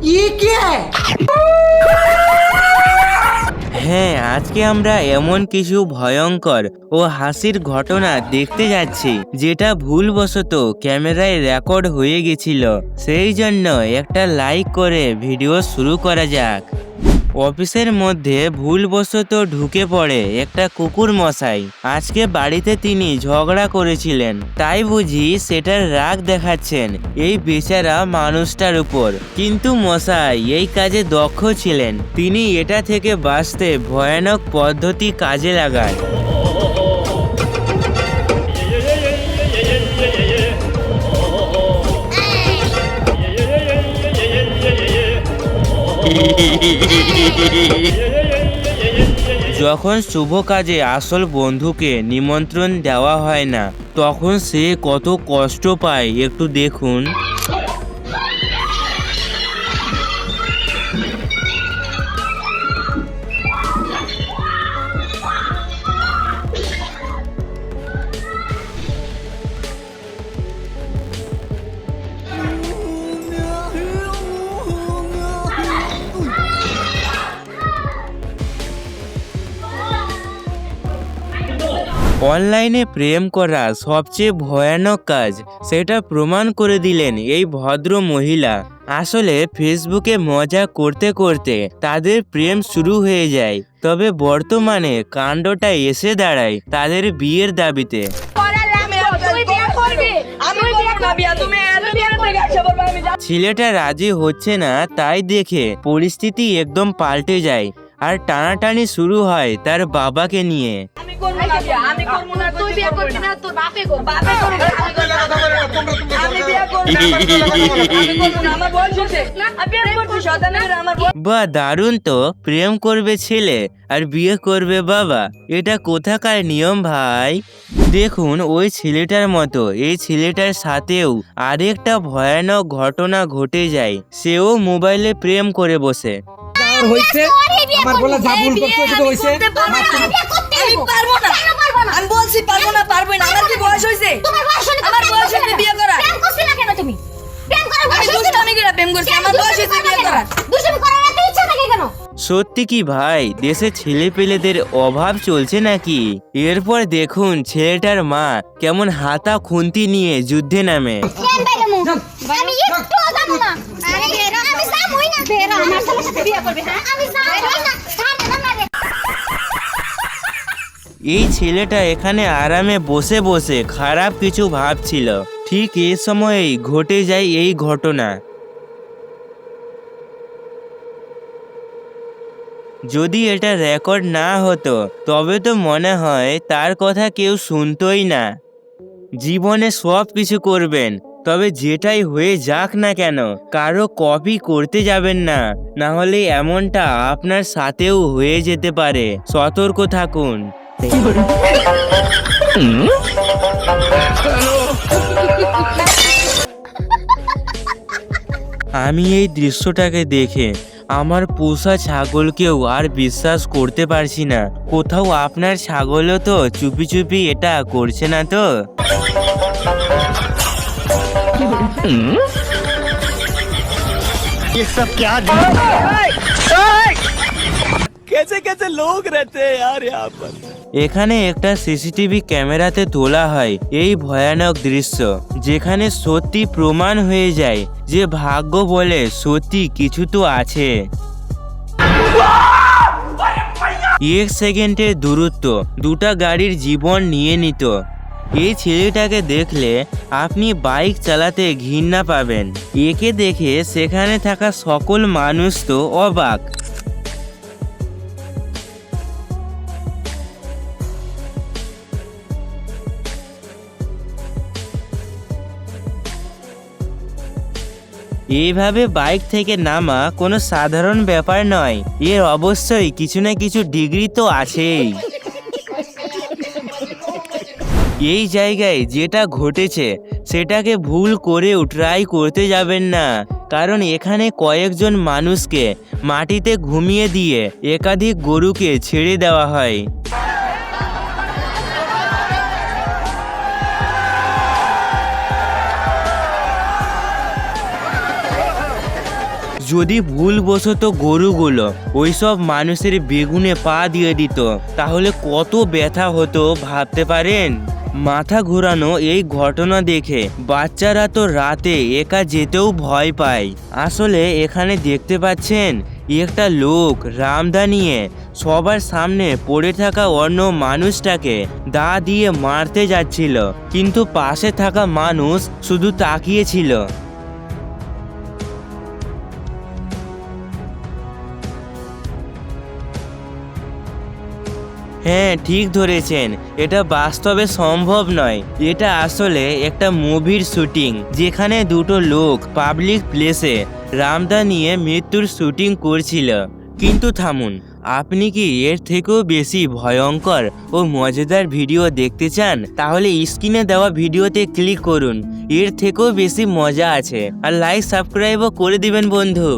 ये क्या है? হ্যাঁ, আজকে আমরা এমন কিছু ভয়ঙ্কর ও হাসির ঘটনা দেখতে যাচ্ছি যেটা ভুলবশত ক্যামেরায় রেকর্ড হয়ে গেছিল। সেই জন্য একটা লাইক করে ভিডিও শুরু করা যাক। অফিসের মধ্যে ভুলবশত ঢুকে পড়ে একটা কুকুর মশাই। আজকে বাড়িতে তিনি ঝগড়া করেছিলেন, তাই বুঝি সেটার রাগ দেখাচ্ছেন এই বেচারা মানুষটার উপর। কিন্তু মশাই এই কাজে দক্ষ ছিলেন, তিনি এটা থেকে বাঁচতে ভয়ানক পদ্ধতি কাজে লাগান। যখন শুভ কাজে আসল বন্ধুকে নিমন্ত্রণ দেওয়া হয় না, তখন সে কত কষ্ট পায় একটু দেখুন। অনলাইনে প্রেম করা সবচেয়ে ভয়ানক কাজ, সেটা প্রমাণ করে দিলেন এই ভদ্র মহিলা। আসলে ফেসবুকে মজা করতে করতে তাদের প্রেম শুরু হয়ে যায়, তবে বর্তমানে কাণ্ডটা এসে দাঁড়ায় তাদের বিয়ের দাবিতে। ছেলেটা রাজি হচ্ছে না, তাই দেখে পরিস্থিতি একদম পাল্টে যায় আর টানাটানি শুরু হয় তার বাবাকে নিয়ে। বা দারুণ তো, প্রেম করবে ছেলে আর বিয়ে করবে বাবা, এটা কোথাকার নিয়ম ভাই। দেখুন ওই ছেলেটার মতো এই ছেলেটার সাথেও আরেকটা ভয়ানক ঘটনা ঘটে যায়। সেও মোবাইলে প্রেম করে বসে। হইছে আমার বলা যা ভুল করতে হইছে হইছে। আমি পারবো না, আমি বলছি পারবো না, পারবো না। আমার কি বয়স হইছে? তোমার বয়স হইছে, আমার বয়স হইছে বিয়ে করা। প্রেম করছিস না কেন তুমি? প্রেম করার বয়স হইছে? দুষ্টামি করে প্রেম করছি, আমার বয়স হইছে বিয়ে করা। দুষ্টামি করার এত ইচ্ছা থাকে কেন? সত্যি কি ভাই দেশে ছেলেপেলেদের অভাব চলছে নাকি? এরপর দেখুন ছেলেটার মা কেমন হাতা খুন্তি নিয়ে যুদ্ধে নামে। আমি একটু যাবো না, আমি যাবই না। বেরা আমার ছেলের সাথে বিয়ে করবে, হ্যাঁ আমি যাবই না। ছাড় না রে। এই ছেলেটা এখানে আরামে বসে বসে খারাপ কিছু ভাবছিল, ঠিক এই সময়েই ঘটে যায় এই ঘটনা। যদি এটা রেকর্ড না হতো তবে তো মনে হয় তার কথা কেউ শুনতোই না। জীবনে সব কিছু করবেন, তবে যেটাই হয়ে যাক না কেন কারো কপি করতে যাবেন না, না হলে এমনটা আপনার সাথেও হয়ে যেতে পারে। সতর্ক থাকুন। আমি এই দৃশ্যটাকে দেখে আমার পোষা ছাগলকেও আর বিশ্বাস করতে পারছি না। কোথাও আপনার ছাগলও তো চুপি চুপি এটা করছে না তো? ये सब क्या कैसे कैसे लोग रहते हैं यार यहाँ पर। এখানে একটা সিসিটিভি ক্যামেরাতে তোলা হয় এই ভয়ানক দৃশ্য, যেখানে সত্যি প্রমাণ হয়ে যায় যে ভাগ্য বলে সত্যি কিছু তো আছে। 1 সেকেন্ডের দূরত্ব দুটা গাড়ির জীবন নিয়ে নিত। এই ছেলেটাকে দেখলে আপনি বাইক চালাতে ঘৃণা পাবেন। একে দেখে সেখানে থাকা সকল মানুষ তো অবাক। এইভাবে বাইক থেকে নামা কোনো সাধারণ ব্যাপার নয়, এর অবশ্যই কিছু না কিছু ডিগ্রি তো আছেই। এই জায়গায় যেটা ঘটেছে সেটাকে ভুল করেও ট্রাই করতে যাবেন না, কারণ এখানে কয়েকজন মানুষকে মাটিতে ঘুমিয়ে দিয়ে একাধিক গরুকে ছেড়ে দেওয়া হয়। যদি ভুলবশত গরুগুলো ওইসব মানুষের বেগুনে পা দিয়ে দিত তাহলে কত ব্যথা হতো ভাবতে পারেন। মাথা ঘোরানো এই ঘটনা দেখে বাচ্চারা তো রাতে একা যেতেও ভয় পায়। আসলে এখানে দেখতে পাচ্ছেন একটা লোক রামদা নিয়ে সবার সামনে পড়ে থাকা অন্য মানুষটাকে দা দিয়ে মারতে যাচ্ছিল, কিন্তু পাশে থাকা মানুষ শুধু তাকিয়েছিল। হ্যাঁ, ঠিক ধরেছেন, এটা বাস্তবে সম্ভব নয়। এটা আসলে একটা মুভির শুটিং, যেখানে দুটো লোক পাবলিক প্লেসে রামদা নিয়ে মৃত্যুর শুটিং করছিল। কিন্তু থামুন, আপনি কি এর থেকেও বেশি ভয়ঙ্কর ও মজাদার ভিডিও দেখতে চান? তাহলে স্ক্রিনে দেওয়া ভিডিওতে ক্লিক করুন, এর থেকেও বেশি মজা আছে। আর লাইক সাবস্ক্রাইবও করে দিবেন বন্ধু।